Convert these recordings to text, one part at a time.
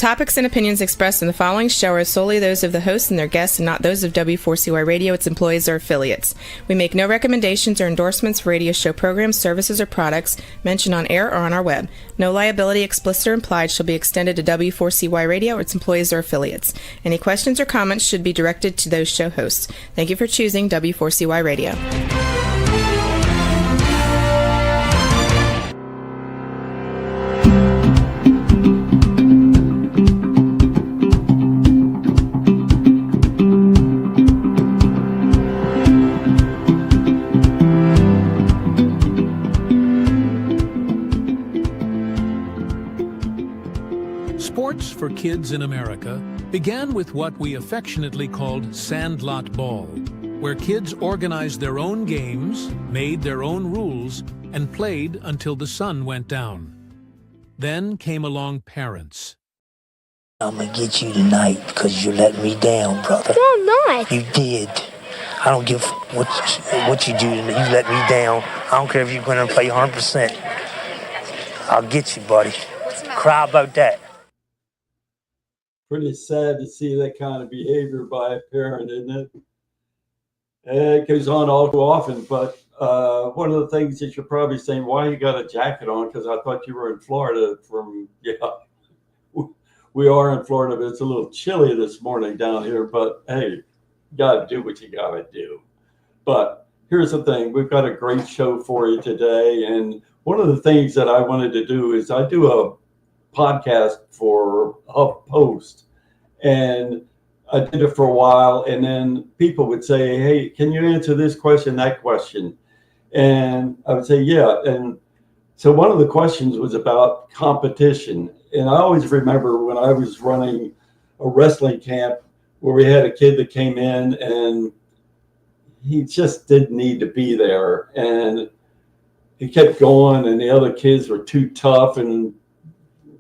topics and opinions expressed in the following show are solely those of the host and their guests and not those of W4CY Radio, its employees, or affiliates. We make no recommendations or endorsements for radio show programs, services, or products mentioned on air or on our web. No liability, explicit or implied, shall be extended to W4CY Radio or its employees or affiliates. Any questions or comments should be directed to those show hosts. Thank you for choosing W4CY Radio. Sports for kids in America began with what we affectionately called Sandlot Ball, where kids organized their own games, made their own rules, and played until the sun went down. Then came along parents. I'm gonna get you tonight because you let me down, brother. No, I'm not. You did. I don't give what you do to me. You let me down. I don't care if you're gonna play 100%. I'll get you, buddy. Cry about that. Pretty sad to see that kind of behavior by a parent, isn't it? It goes on all too often, but one of the things that you're probably saying, why you got a jacket on? Because I thought you were in Florida we are in Florida, but it's a little chilly this morning down here, but hey, you got to do what you got to do. But here's the thing, we've got a great show for you today, and one of the things that I wanted to do is I do a podcast for HuffPost, and I did it for a while, and then people would say, hey, can you answer this question, that question? And I would say, yeah. And so one of the questions was about competition. And I always remember when I was running a wrestling camp where we had a kid that came in and he just didn't need to be there. And he kept going, and the other kids were too tough, and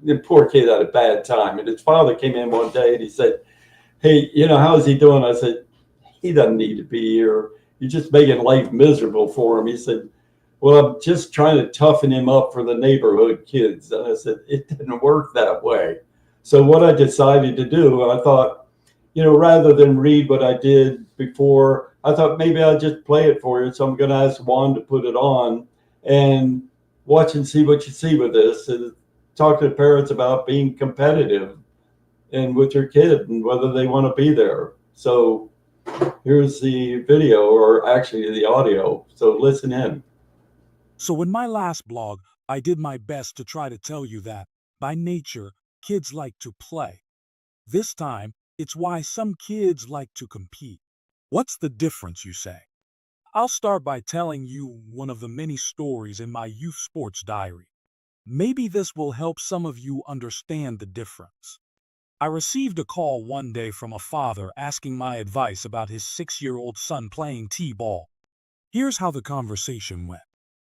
the poor kid had a bad time. And his father came in one day and he said, hey, how is he doing? I said, he doesn't need to be here. You're just making life miserable for him. He said, well, I'm just trying to toughen him up for the neighborhood kids. And I said, it didn't work that way. So what I decided to do, I thought, rather than read what I did before, I thought maybe I'll just play it for you. So I'm going to ask Juan to put it on and watch and see what you see with this. And talk to the parents about being competitive and with your kid and whether they want to be there. So here's the video, or actually the audio. So listen in. So in my last blog, I did my best to try to tell you that, by nature, kids like to play. This time, it's why some kids like to compete. What's the difference, you say? I'll start by telling you one of the many stories in my youth sports diary. Maybe this will help some of you understand the difference. I received a call one day from a father asking my advice about his 6-year-old son playing t-ball. Here's how the conversation went.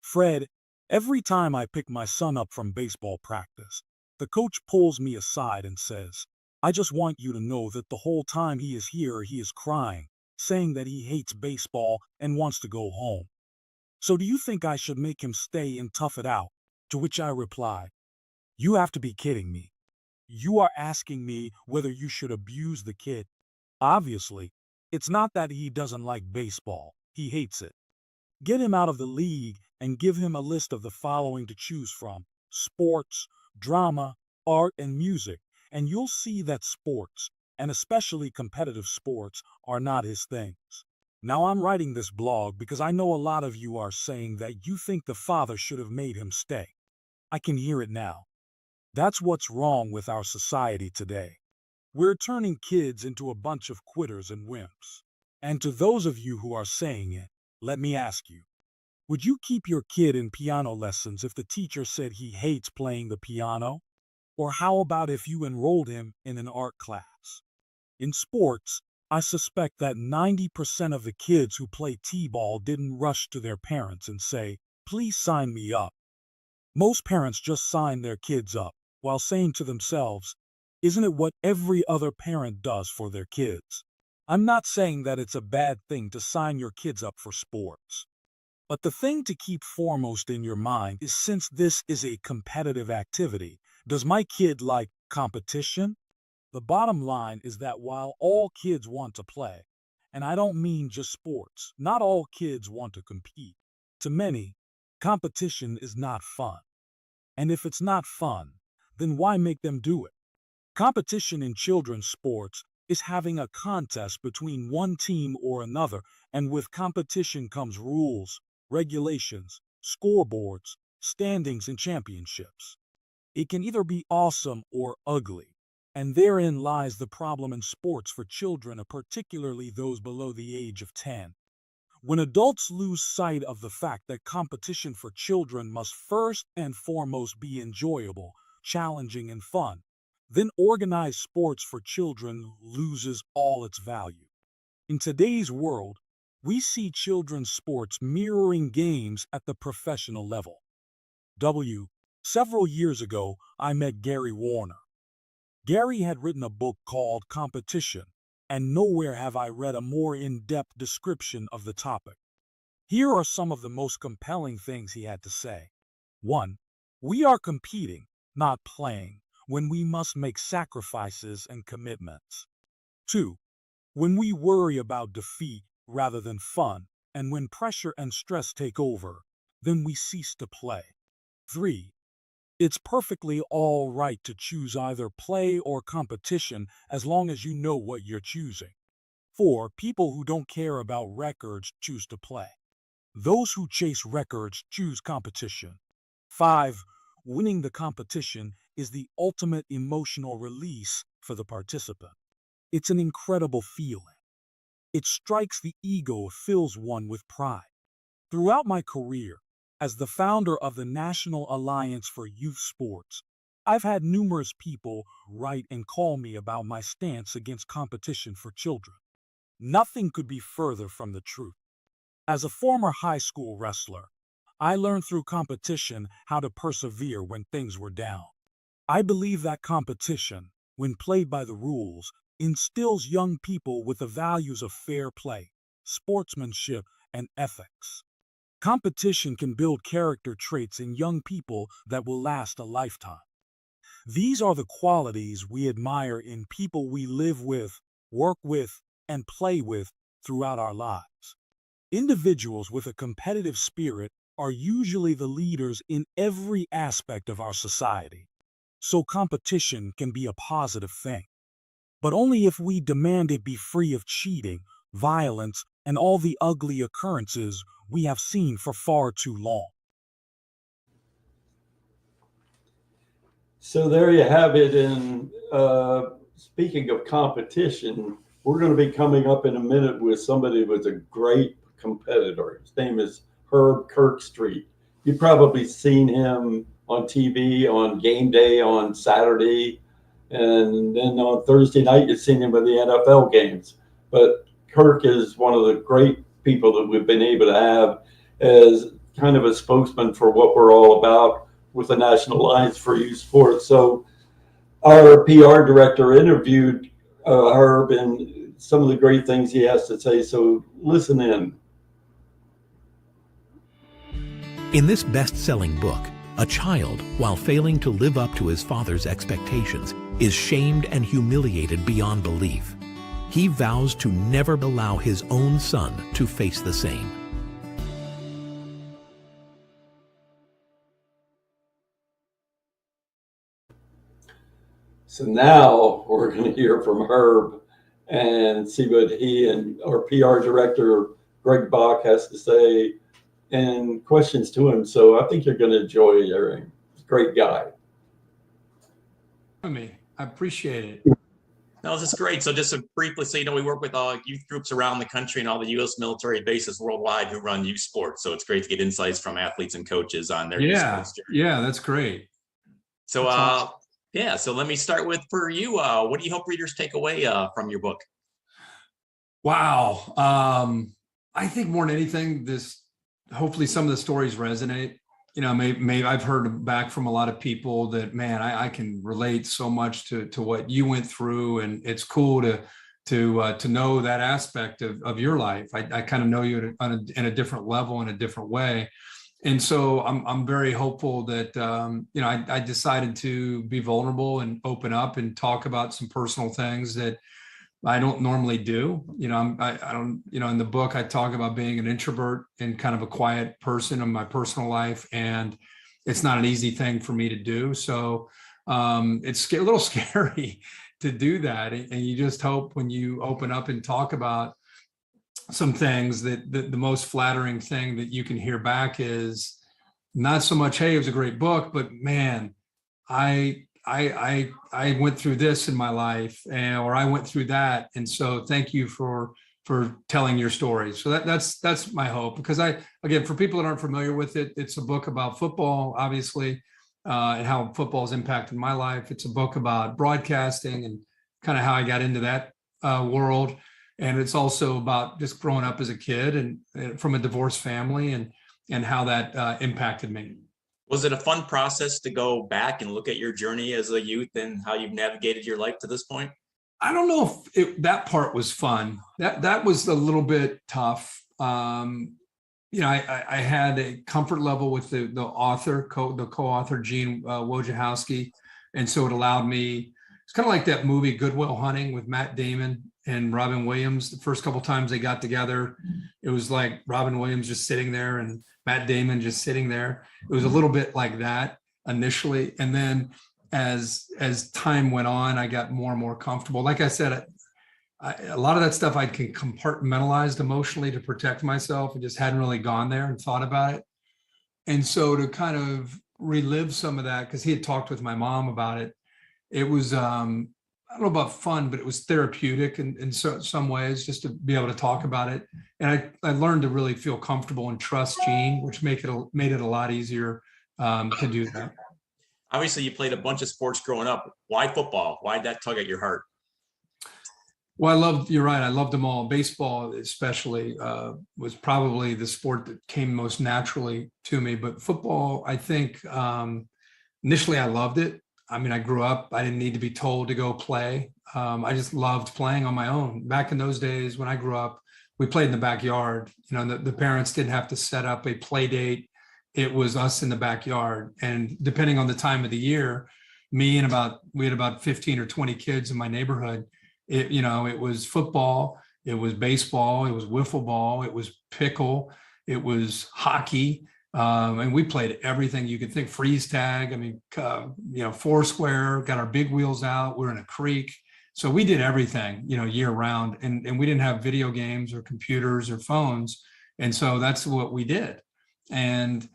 Fred, every time I pick my son up from baseball practice, the coach pulls me aside and says, I just want you to know that the whole time he is here, he is crying, saying that he hates baseball and wants to go home. So do you think I should make him stay and tough it out? To which I replied, you have to be kidding me. You are asking me whether you should abuse the kid. Obviously, it's not that he doesn't like baseball. He hates it. Get him out of the league and give him a list of the following to choose from: sports, drama, art, and music, and you'll see that sports, and especially competitive sports, are not his things. Now I'm writing this blog because I know a lot of you are saying that you think the father should have made him stay. I can hear it now. That's what's wrong with our society today. We're turning kids into a bunch of quitters and wimps. And to those of you who are saying it, let me ask you, would you keep your kid in piano lessons if the teacher said he hates playing the piano? Or how about if you enrolled him in an art class? In sports, I suspect that 90% of the kids who play t-ball didn't rush to their parents and say, please sign me up. Most parents just sign their kids up while saying to themselves, isn't it what every other parent does for their kids? I'm not saying that it's a bad thing to sign your kids up for sports. But the thing to keep foremost in your mind is, since this is a competitive activity, does my kid like Competition? The bottom line is that while all kids want to play, and I don't mean just sports, not all kids want to compete. To many, competition is not fun. And if it's not fun, then why make them do it? Competition in children's sports is having a contest between one team or another, and with competition comes rules, regulations, scoreboards, standings, and championships. It can either be awesome or ugly, and therein lies the problem in sports for children, particularly those below the age of 10. When adults lose sight of the fact that competition for children must first and foremost be enjoyable, challenging, and fun, then organized sports for children loses all its value. In today's world, we see children's sports mirroring games at the professional level. Several years ago, I met Gary Warner. Gary had written a book called Competition, and nowhere have I read a more in-depth description of the topic. Here are some of the most compelling things he had to say. 1. We are competing, not playing, when we must make sacrifices and commitments. 2. When we worry about defeat rather than fun, and when pressure and stress take over, then we cease to play. 3. It's perfectly all right to choose either play or competition as long as you know what you're choosing. 4. People who don't care about records choose to play. Those who chase records choose competition. 5. Winning the competition is the ultimate emotional release for the participant. It's an incredible feeling. It strikes the ego, fills one with pride. Throughout my career, as the founder of the National Alliance for Youth Sports, I've had numerous people write and call me about my stance against competition for children. Nothing could be further from the truth. As a former high school wrestler, I learned through competition how to persevere when things were down. I believe that competition, when played by the rules, instills young people with the values of fair play, sportsmanship, and ethics. Competition can build character traits in young people that will last a lifetime. These are the qualities we admire in people we live with, work with, and play with throughout our lives. Individuals with a competitive spirit are usually the leaders in every aspect of our society. So competition can be a positive thing, but only if we demand it be free of cheating, violence, and all the ugly occurrences we have seen for far too long. So there you have it. And speaking of competition, we're going to be coming up in a minute with somebody who was a great competitor. His name is Herb Kerkstreit. You've probably seen him on TV on game day on Saturday, and then on Thursday night you've seen him at the NFL games. But Kirk is one of the great people that we've been able to have as kind of a spokesman for what we're all about with the National Alliance for Youth Sports. So our PR director interviewed Herb and some of the great things he has to say. So listen in. In this best-selling book, a child, while failing to live up to his father's expectations, is shamed and humiliated beyond belief. He vows to never allow his own son to face the same. So now we're going to hear from Herb and see what he and our PR director, Greg Bach, has to say and questions to him. So I think you're going to enjoy hearing. He's a great guy. I appreciate it. No, this is great. So just to briefly say, we work with youth groups around the country and all the U.S. military bases worldwide who run youth sports. So it's great to get insights from athletes and coaches on their youth sports journey. Yeah, that's great. So, awesome. So let me start with, for you, what do you hope readers take away from your book? Wow. I think more than anything, hopefully some of the stories resonate. Maybe I've heard back from a lot of people that, man, I can relate so much to what you went through, and it's cool to know that aspect of your life. I kind of know you in a different level, in a different way. And so I'm very hopeful that, I decided to be vulnerable and open up and talk about some personal things that I don't normally do. I don't, in the book, I talk about being an introvert and kind of a quiet person in my personal life. And it's not an easy thing for me to do. So it's a little scary to do that. And you just hope when you open up and talk about some things that the most flattering thing that you can hear back is not so much, hey, it was a great book, but man, I went through this in my life, or I went through that, and so thank you for telling your story. So that's my hope, because again, for people that aren't familiar with it, it's a book about football, obviously, and how football has impacted my life. It's a book about broadcasting and kind of how I got into that world. And it's also about just growing up as a kid and from a divorced family and how that impacted me. Was it a fun process to go back and look at your journey as a youth and how you've navigated your life to this point? I don't know if that part was fun. That was a little bit tough. I had a comfort level with the co-author Gene Wojciechowski, and so it allowed me. It's kind of like that movie Good Will Hunting with Matt Damon and Robin Williams. The first couple times they got together, it was like Robin Williams just sitting there and Matt Damon just sitting there. It was a little bit like that initially, and then as time went on, I got more and more comfortable. Like I said, a lot of that stuff I can compartmentalize emotionally to protect myself, and just hadn't really gone there and thought about it. And so to kind of relive some of that, because he had talked with my mom about it, it was I don't know about fun, but it was therapeutic in some ways, just to be able to talk about it. And I learned to really feel comfortable and trust Gene, which made it a lot easier to do that. Obviously, you played a bunch of sports growing up. Why football? Why'd that tug at your heart? Well, you're right. I loved them all. Baseball, especially, was probably the sport that came most naturally to me. But football, I think, initially I loved it. I mean, I grew up, I didn't need to be told to go play. I just loved playing on my own. Back in those days when I grew up, we played in the backyard. The parents didn't have to set up a play date. It was us in the backyard. And depending on the time of the year, we had about 15 or 20 kids in my neighborhood. It was football, it was baseball, it was wiffle ball, it was pickle, it was hockey. And we played everything you could think, freeze tag. I mean, Foursquare, got our big wheels out. We're in a creek. So we did everything, year round, and we didn't have video games or computers or phones. And so that's what we did. And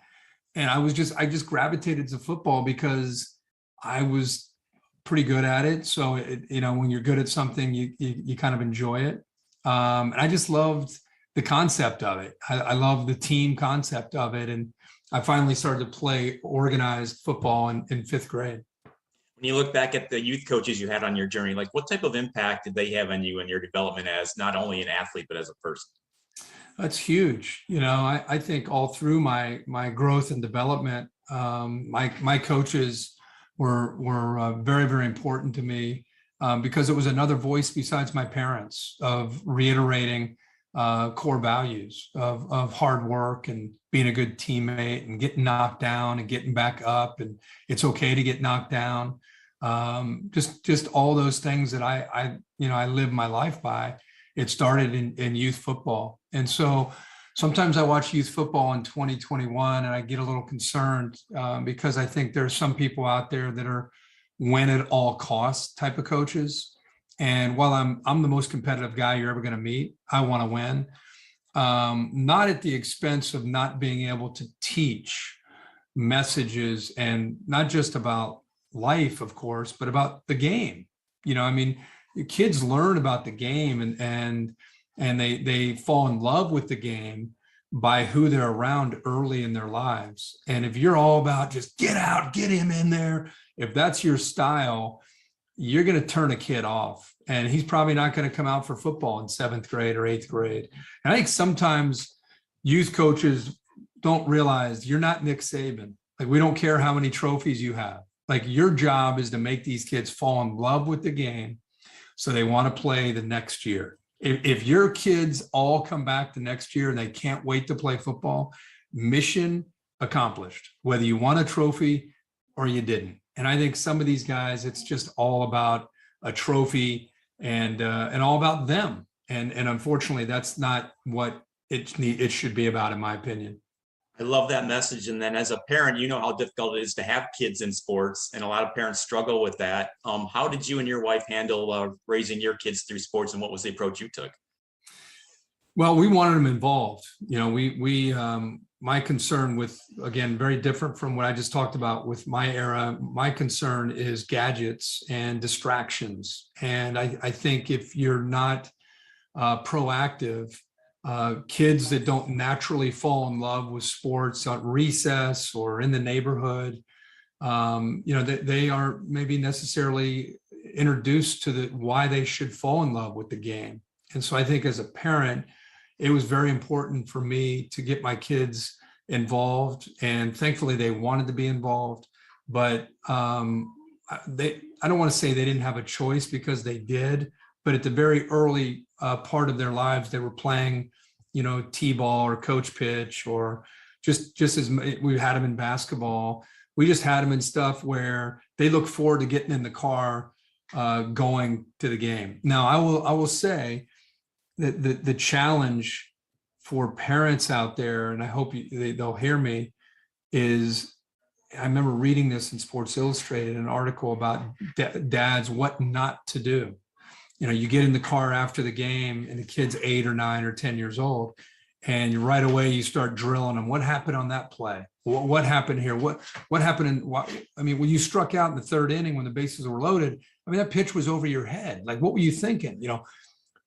I just gravitated to football because I was pretty good at it. So, when you're good at something, you kind of enjoy it. And I just loved the concept of it. I love the team concept of it. And I finally started to play organized football in fifth grade. When you look back at the youth coaches you had on your journey, like what type of impact did they have on you and your development as not only an athlete, but as a person? That's huge. I think all through my growth and development, my coaches were very, very important to me because it was another voice besides my parents of reiterating core values of hard work and being a good teammate and getting knocked down and getting back up, and it's okay to get knocked down. Just all those things that I live my life by. It started in youth football. And so sometimes I watch youth football in 2021 and I get a little concerned because I think there's some people out there that are win at all costs type of coaches. And while I'm the most competitive guy you're ever going to meet, I want to win, not at the expense of not being able to teach messages, and not just about life, of course, but about the game. Kids learn about the game and they fall in love with the game by who they're around early in their lives. And if you're all about just get out, get him in there, if that's your style, you're going to turn a kid off, and he's probably not going to come out for football in 7th grade or 8th grade. And I think sometimes youth coaches don't realize you're not Nick Saban. Like, we don't care how many trophies you have. Like, your job is to make these kids fall in love with the game so they want to play the next year. If your kids all come back the next year and they can't wait to play football, mission accomplished, whether you won a trophy or you didn't. And I think some of these guys, it's just all about a trophy and all about them. And unfortunately, that's not what it should be about, in my opinion. I love that message. And then as a parent, you know how difficult it is to have kids in sports, and a lot of parents struggle with that. How did you and your wife handle raising your kids through sports, and what was the approach you took? Well, we wanted them involved. You know, my concern with, again, very different from what I just talked about with my era, my concern is gadgets and distractions. And I think if you're not proactive, kids that don't naturally fall in love with sports at recess or in the neighborhood, you know, they aren't maybe necessarily introduced to why they should fall in love with the game. And so I think as a parent, it was very important for me to get my kids involved, and thankfully they wanted to be involved. But I don't want to say they didn't have a choice, because they did. But at the very early part of their lives, they were playing, you know, t-ball or coach pitch, or just as we had them in basketball. We just had them in stuff where they look forward to getting in the car, going to the game. Now, I will say that the challenge for parents out there, and I hope they'll hear me, is I remember reading this in Sports Illustrated, an article about dads, what not to do. You know, you get in the car after the game and the kid's 8 or 9 or 10 years old, and right away you start drilling them. What happened on that play? What happened here? What happened I mean, when you struck out in the 3rd inning when the bases were loaded, I mean, that pitch was over your head. Like, what were you thinking? You know,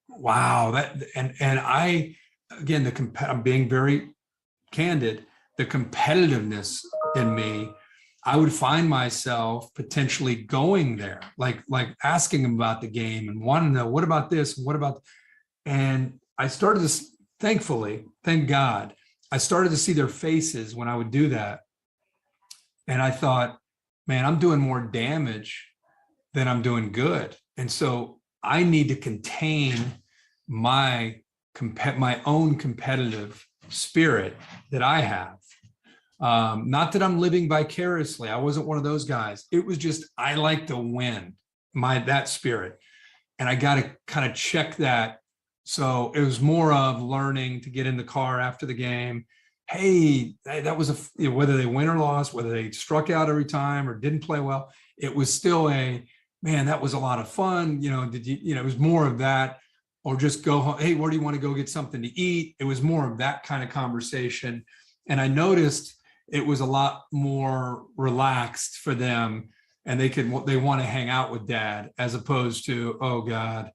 wow. And I, again, I'm being very candid, the competitiveness in me, I would find myself potentially going there, like asking them about the game and wanting to know, what about this? What about, and I started to, thankfully, thank God, I started to see their faces when I would do that. And I thought, man, I'm doing more damage than I'm doing good. And so I need to contain my own competitive spirit that I have. Not that I'm living vicariously. I wasn't one of those guys. It was just, I like to win, that spirit. And I got to kind of check that. So it was more of learning to get in the car after the game. Hey, that was whether they win or lost, whether they struck out every time or didn't play well, it was still man, that was a lot of fun. You know, it was more of that, or just go home. Hey, where do you want to go get something to eat? It was more of that kind of conversation. And I noticed it was a lot more relaxed for them, and they want to hang out with dad, as opposed to, oh God,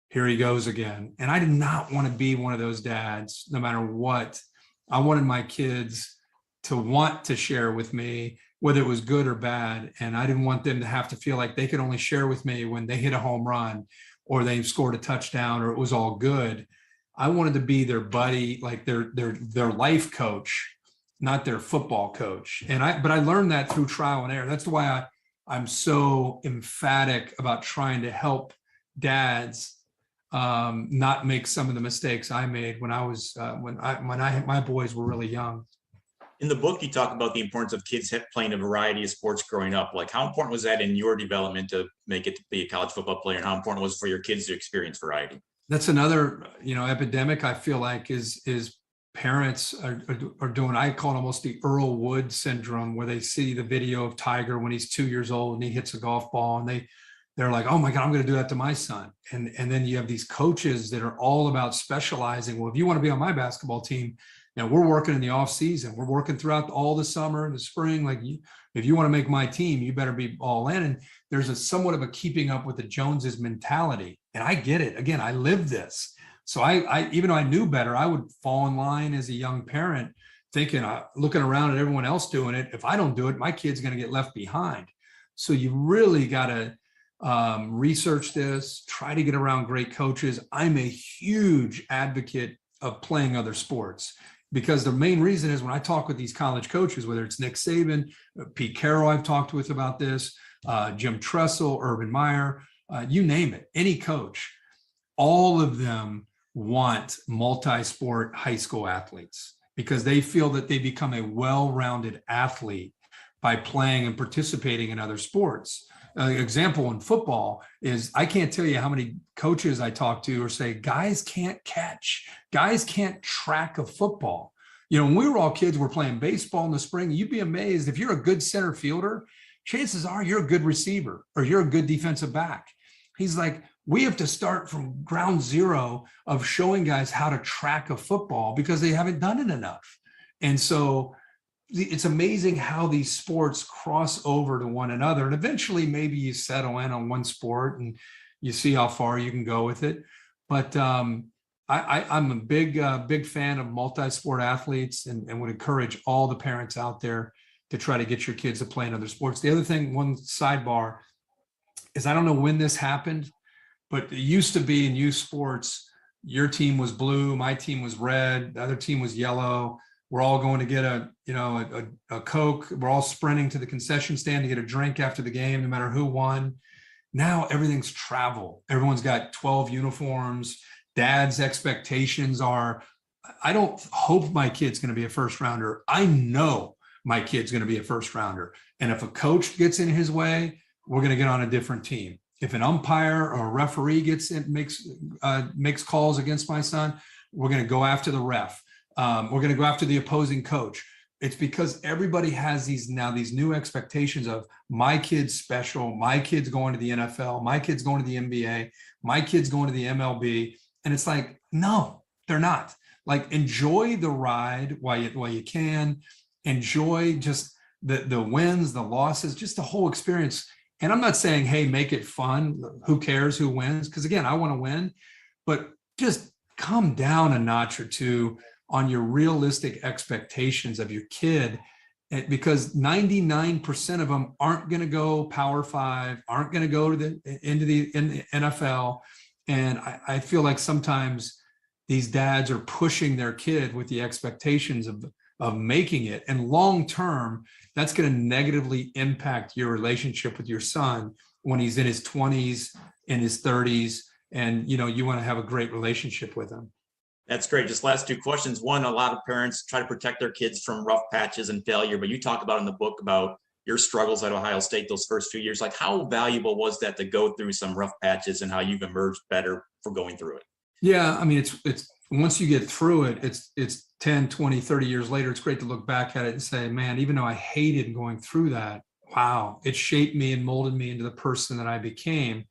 here he goes again. And I did not want to be one of those dads, no matter what. I wanted my kids to want to share with me, whether it was good or bad. And I didn't want them to have to feel like they could only share with me when they hit a home run or they scored a touchdown or it was all good. I wanted to be their buddy, like their life coach, not their football coach. But I learned that through trial and error. That's why I'm so emphatic about trying to help dads not make some of the mistakes I made when my boys were really young. In the book, you talk about the importance of kids playing a variety of sports growing up. Like, how important was that in your development to make it to be a college football player, and how important was it for your kids to experience variety? That's another, epidemic I feel like is parents are doing. I call it almost the Earl Wood syndrome, where they see the video of Tiger when he's 2 years old and he hits a golf ball, and they're like, oh my God, I'm going to do that to my son. And then you have these coaches that are all about specializing. Well, if you want to be on my basketball team, we're working in the off season. We're working throughout all the summer and the spring. Like, if you want to make my team, you better be all in. And there's somewhat of a keeping up with the Joneses mentality. And I get it. Again, I lived this. So I even though I knew better, I would fall in line as a young parent, thinking, looking around at everyone else doing it. If I don't do it, my kid's going to get left behind. So you really got to research this, try to get around great coaches. I'm a huge advocate of playing other sports, because the main reason is when I talk with these college coaches, whether it's Nick Saban, Pete Carroll, I've talked with about this, Jim Tressel, Urban Meyer, you name it, any coach, all of them want multi-sport high school athletes. because they feel that they become a well-rounded athlete by playing and participating in other sports. Example in football is, I can't tell you how many coaches I talk to or say, guys can't catch, guys can't track a football. You know, when we were all kids, we're playing baseball in the spring. You'd be amazed if you're a good center fielder, chances are you're a good receiver or you're a good defensive back. He's like, we have to start from ground zero of showing guys how to track a football because they haven't done it enough. And so it's amazing how these sports cross over to one another. And eventually maybe you settle in on one sport and you see how far you can go with it. But I'm a big fan of multi-sport athletes, and would encourage all the parents out there to try to get your kids to play in other sports. The other thing, one sidebar, is I don't know when this happened, but it used to be in youth sports, your team was blue, my team was red, the other team was yellow. We're all going to get a Coke. We're all sprinting to the concession stand to get a drink after the game, no matter who won. Now everything's travel. Everyone's got 12 uniforms. Dad's expectations are, I don't hope my kid's going to be a first rounder. I know my kid's going to be a first rounder. And if a coach gets in his way, we're going to get on a different team. If an umpire or a referee gets in, makes calls against my son, we're going to go after the ref. We're going to go after the opposing coach. It's because everybody has these new expectations of, my kid's special, my kid's going to the NFL, my kid's going to the NBA, my kid's going to the MLB. And it's like, no, they're not. Like, enjoy the ride while you can. Enjoy just the wins, the losses, just the whole experience. And I'm not saying, hey, make it fun. Who cares who wins? Because again, I want to win, but just come down a notch or two on your realistic expectations of your kid, because 99% of them aren't going to go Power 5, aren't going to go to into the NFL. And I feel like sometimes these dads are pushing their kid with the expectations of making it. And long-term, that's going to negatively impact your relationship with your son when he's in his 20s, in his 30s, and, you want to have a great relationship with him. That's great. Just last two questions. One, a lot of parents try to protect their kids from rough patches and failure, but you talk about in the book about your struggles at Ohio State those first few years. Like, how valuable was that to go through some rough patches, and how you've emerged better for going through it? Yeah, I mean, it's once you get through it, it's 10, 20, 30 years later, it's great to look back at it and say, man, even though I hated going through that, wow, it shaped me and molded me into the person that I became.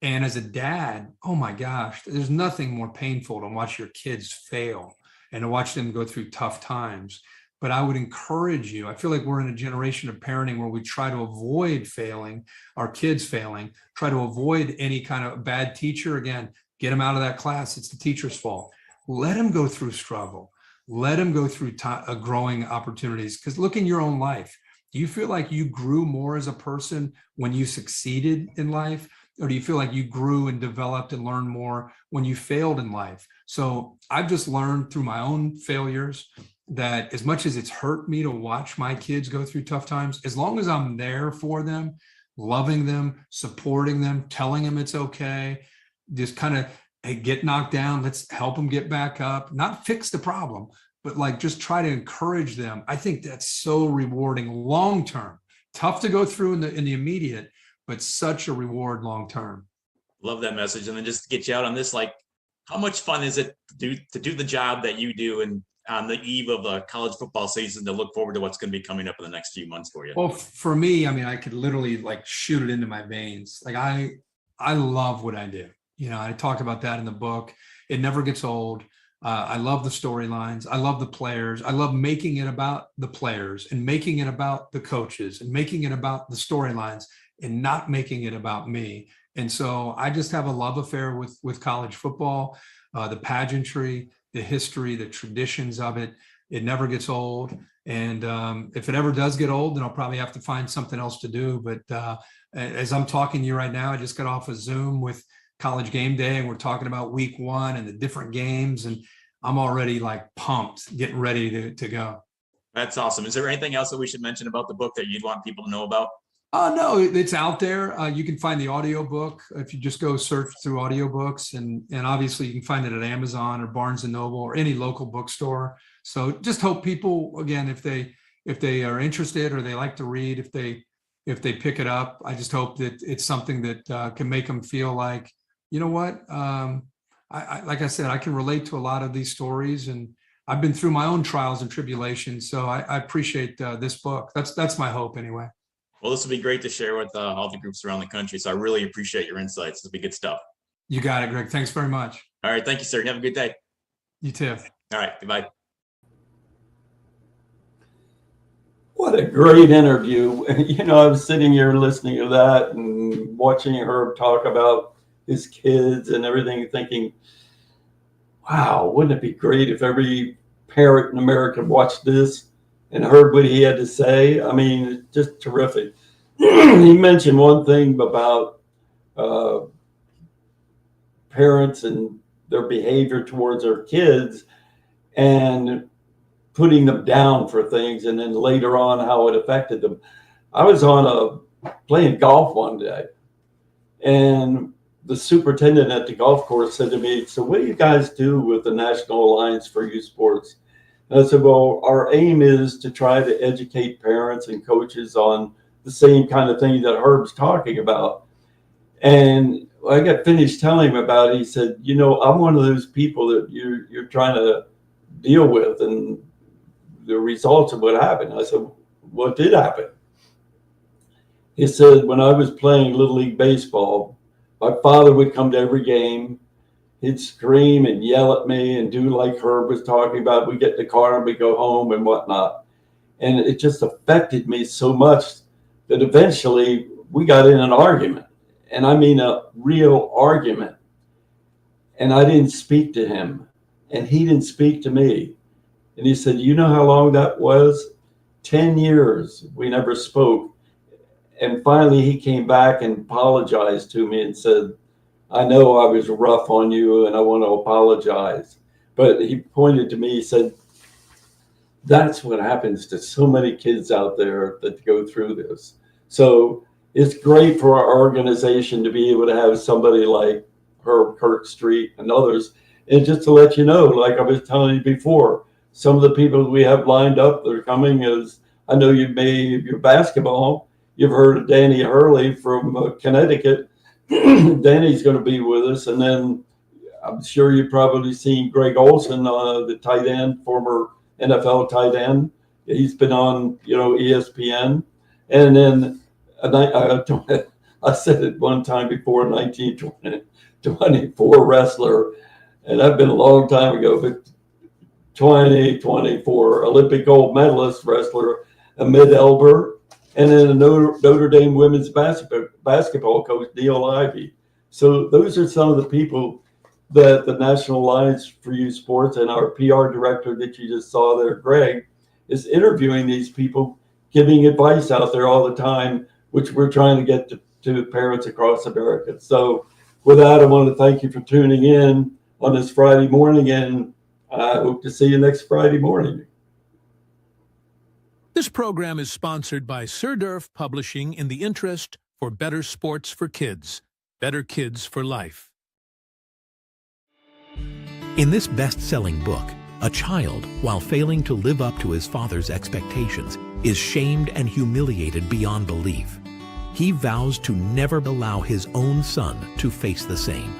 And as a dad, oh my gosh, there's nothing more painful to watch your kids fail and to watch them go through tough times. But I would encourage you, I feel like we're in a generation of parenting where we try to avoid failing, our kids failing, try to avoid any kind of bad teacher. Again, get them out of that class. It's the teacher's fault. Let them go through struggle. Let them go through growing opportunities. Because look in your own life. Do you feel like you grew more as a person when you succeeded in life? Or do you feel like you grew and developed and learned more when you failed in life? So I've just learned through my own failures that as much as it's hurt me to watch my kids go through tough times, as long as I'm there for them, loving them, supporting them, telling them it's okay, just kind of, hey, get knocked down, let's help them get back up, not fix the problem, but like just try to encourage them. I think that's so rewarding long-term. Tough to go through in the immediate, but such a reward long-term. Love that message. And then just to get you out on this, like, how much fun is it to do the job that you do and on the eve of a college football season, to look forward to what's going to be coming up in the next few months for you? Well, for me, I mean, I could literally like shoot it into my veins. Like I love what I do. I talk about that in the book. It never gets old. I love the storylines. I love the players. I love making it about the players and making it about the coaches and making it about the storylines and not making it about me. And so I just have a love affair with college football, the pageantry, the history, the traditions of it. It never gets old. And if it ever does get old, then I'll probably have to find something else to do. But as I'm talking to you right now, I just got off a Zoom with College Game Day, and we're talking about week 1 and the different games. And I'm already like pumped, getting ready to go. That's awesome. Is there anything else that we should mention about the book that you'd want people to know about? No, it's out there. You can find the audiobook if you just go search through audiobooks, and obviously you can find it at Amazon or Barnes and Noble or any local bookstore. So just hope people, again, if they are interested or they like to read, if they pick it up, I just hope that it's something that can make them feel like, you know what, like I said, I can relate to a lot of these stories, and I've been through my own trials and tribulations. So I appreciate this book. That's my hope anyway. Well, this will be great to share with all the groups around the country. So I really appreciate your insights. This will be good stuff. You got it, Greg. Thanks very much. All right. Thank you, sir. Have a good day. You too. All right. Goodbye. What a great interview. You know, I was sitting here listening to that and watching Herb talk about his kids and everything, thinking, wow, wouldn't it be great if every parent in America watched this and heard what he had to say? I mean, just terrific. He mentioned one thing about parents and their behavior towards their kids and putting them down for things, and then later on how it affected them. I was playing golf one day, and the superintendent at the golf course said to me, "So what do you guys do with the National Alliance for Youth Sports?" And I said, "Well, our aim is to try to educate parents and coaches on the same kind of thing that Herb's talking about." And I got finished telling him about it. He said, "You know, I'm one of those people that you're trying to deal with, and the results of what happened." I said, "What did happen?" He said, "When I was playing Little League Baseball, my father would come to every game. He'd scream and yell at me and do like Herb was talking about. We'd get in the car and we'd go home and whatnot. And it just affected me so much that eventually we got in an argument. And I mean a real argument. And I didn't speak to him. And he didn't speak to me. And he said, you know how long that was? 10 years we never spoke. And finally he came back and apologized to me and said, I know I was rough on you and I want to apologize." But he pointed to me, he said, "That's what happens to so many kids out there that go through this." So it's great for our organization to be able to have somebody like Herb Kerkstreit and others. And just to let you know, like I was telling you before, some of the people we have lined up that are coming is, I know you've made your basketball. You've heard of Danny Hurley from Connecticut. Danny's going to be with us. And then I'm sure you've probably seen Greg Olson, the tight end, former NFL tight end. He's been on, ESPN. And then I said it one time before, 1924 wrestler. And that's been a long time ago, but 2024 Olympic gold medalist wrestler, Ahmed Elber. And then a Notre Dame women's basketball coach, Neil Ivey. So those are some of the people that the National Alliance for Youth Sports and our PR director that you just saw there, Greg, is interviewing these people, giving advice out there all the time, which we're trying to get to parents across America. So with that, I want to thank you for tuning in on this Friday morning, and I hope to see you next Friday morning. This program is sponsored by Sir Durf Publishing in the interest for better sports for kids, better kids for life. In this best-selling book, a child, while failing to live up to his father's expectations, is shamed and humiliated beyond belief. He vows to never allow his own son to face the same.